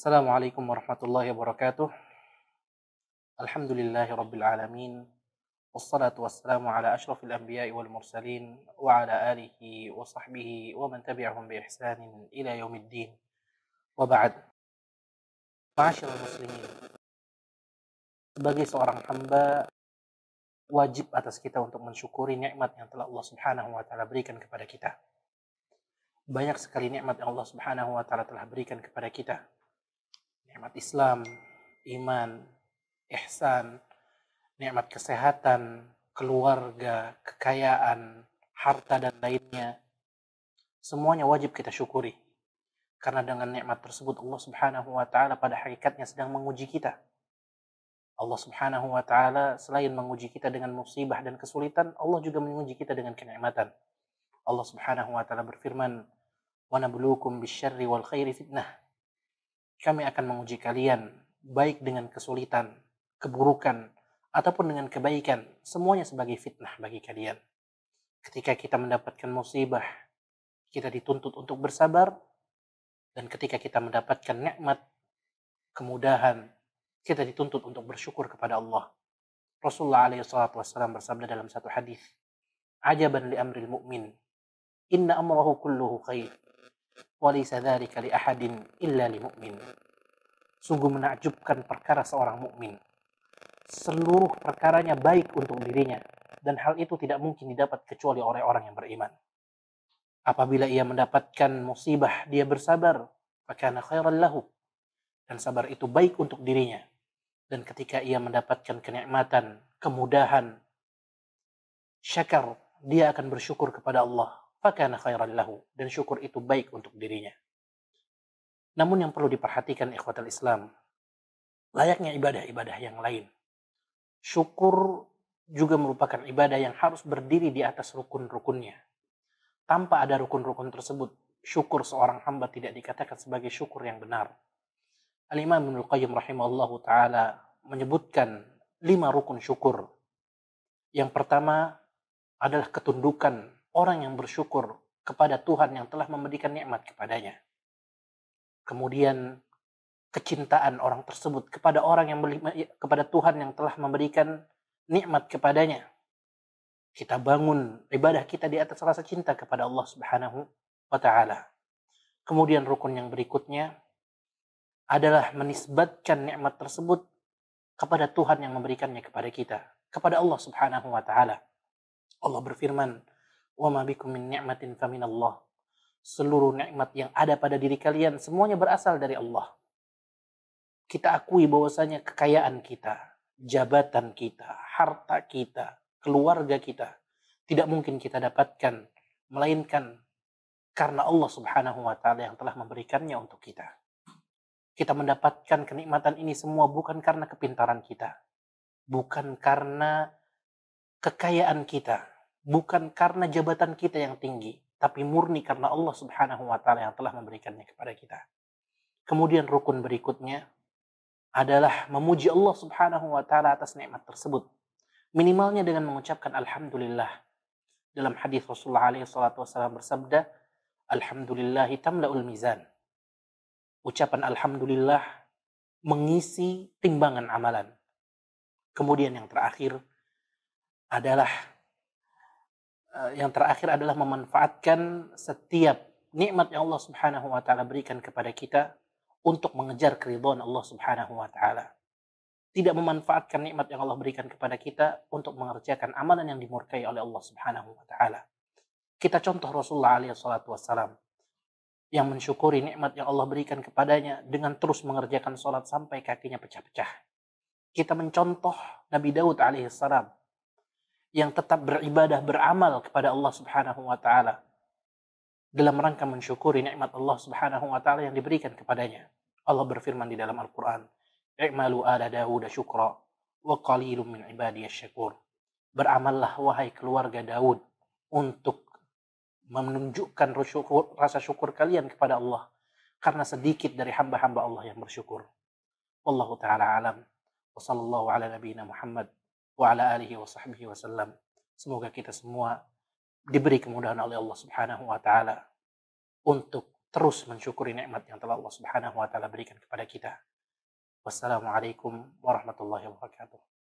Assalamualaikum warahmatullahi wabarakatuh. Alhamdulillahi rabbil alamin. Wassalatu wassalamu ala ashrafil anbiya'i wal mursalin wa ala alihi wa sahbihi wa man tabi'ahum bi ihsanin ila yaumiddin. Wa ba'd. Ma'asyiral muslimin. Sebagai seorang hamba, wajib atas kita untuk mensyukuri nikmat yang telah Allah Subhanahu wa taala berikan kepada kita. Banyak sekali nikmat yang Allah Subhanahu wa taala telah berikan kepada kita. Nikmat Islam, iman, ihsan, nikmat kesehatan, keluarga, kekayaan, harta dan lainnya. Semuanya wajib kita syukuri. Karena dengan nikmat tersebut Allah Subhanahu wa taala pada hakikatnya sedang menguji kita. Allah Subhanahu wa taala selain menguji kita dengan musibah dan kesulitan, Allah juga menguji kita dengan kenikmatan. Allah Subhanahu wa taala berfirman, "Wa nabluukum bisyarri wal khairi fitnah." Kami akan menguji kalian baik dengan kesulitan, keburukan, ataupun dengan kebaikan, semuanya sebagai fitnah bagi kalian. Ketika kita mendapatkan musibah, kita dituntut untuk bersabar, dan ketika kita mendapatkan nikmat, kemudahan, kita dituntut untuk bersyukur kepada Allah. Rasulullah SAW bersabda dalam satu hadis, "Ajaban li amril mu'min, inna amrahu kulluhu khair, wa laysa dzalika li ahadin illa li mu'min." Sungguh menakjubkan perkara seorang mukmin. Seluruh perkaranya baik untuk dirinya, dan hal itu tidak mungkin didapat kecuali oleh orang yang beriman. Apabila ia mendapatkan musibah, dia bersabar, fakana khairan lahu, dan sabar itu baik untuk dirinya. Dan ketika ia mendapatkan kenikmatan, kemudahan, syakar, dia akan bersyukur kepada Allah, fakana khairan lahu, dan syukur itu baik untuk dirinya. Namun yang perlu diperhatikan ikhwatal Islam, layaknya ibadah-ibadah yang lain, syukur juga merupakan ibadah yang harus berdiri di atas rukun-rukunnya. Tanpa ada rukun-rukun tersebut, syukur seorang hamba tidak dikatakan sebagai syukur yang benar. Al-Imam Ibnul Qayyim rahimahullahu ta'ala menyebutkan 5 rukun syukur. Yang pertama adalah ketundukan orang yang bersyukur kepada Tuhan yang telah memberikan nikmat kepadanya. Kemudian kecintaan orang tersebut kepada kepada Tuhan yang telah memberikan nikmat kepadanya. Kita bangun ibadah kita di atas rasa cinta kepada Allah Subhanahu wa taala. Kemudian rukun yang berikutnya adalah menisbatkan nikmat tersebut kepada Tuhan yang memberikannya kepada kita, kepada Allah Subhanahu wa taala. Allah berfirman, "Wa ma bikum min ni'matin faminallah." Seluruh nikmat yang ada pada diri kalian semuanya berasal dari Allah. Kita akui bahwasanya kekayaan kita, jabatan kita, harta kita, keluarga kita tidak mungkin kita dapatkan melainkan karena Allah Subhanahu wa taala yang telah memberikannya untuk kita. Kita mendapatkan kenikmatan ini semua bukan karena kepintaran kita, bukan karena kekayaan kita, bukan karena jabatan kita yang tinggi, tapi murni karena Allah Subhanahu wa taala yang telah memberikannya kepada kita. Kemudian rukun berikutnya adalah memuji Allah Subhanahu wa taala atas nikmat tersebut. Minimalnya dengan mengucapkan alhamdulillah. Dalam hadis Rasulullah alaihi salatu wasallam bersabda, "Alhamdulillahi tamla'ul mizan." Ucapan alhamdulillah mengisi timbangan amalan. Kemudian yang terakhir adalah memanfaatkan setiap nikmat yang Allah Subhanahu wa taala berikan kepada kita untuk mengejar keridhaan Allah Subhanahu wa taala. Tidak memanfaatkan nikmat yang Allah berikan kepada kita untuk mengerjakan amalan yang dimurkai oleh Allah Subhanahu wa taala. Kita contoh Rasulullah alaihi salatu wassalam yang mensyukuri nikmat yang Allah berikan kepadanya dengan terus mengerjakan salat sampai kakinya pecah-pecah. Kita mencontoh Nabi Daud alaihi salam yang tetap beribadah, beramal kepada Allah Subhanahu wa taala dalam rangka mensyukuri nikmat Allah Subhanahu wa taala yang diberikan kepadanya. Allah berfirman di dalam Al-Qur'an, "I'malu ala Dawud syukra wa qalilun min ibadiyasy syakur." Beramallah wahai keluarga Daud untuk menunjukkan rasa syukur kalian kepada Allah, karena sedikit dari hamba-hamba Allah yang bersyukur. Wallahu taala alam. Wa sallallahu ala nabiyyina Muhammad wa ala alihi wa sahbihi wasallam. Semoga kita semua diberi kemudahan oleh Allah Subhanahu wa taala untuk terus mensyukuri nikmat yang telah Allah Subhanahu wa taala berikan kepada kita. Wassalamualaikum warahmatullahi wabarakatuh.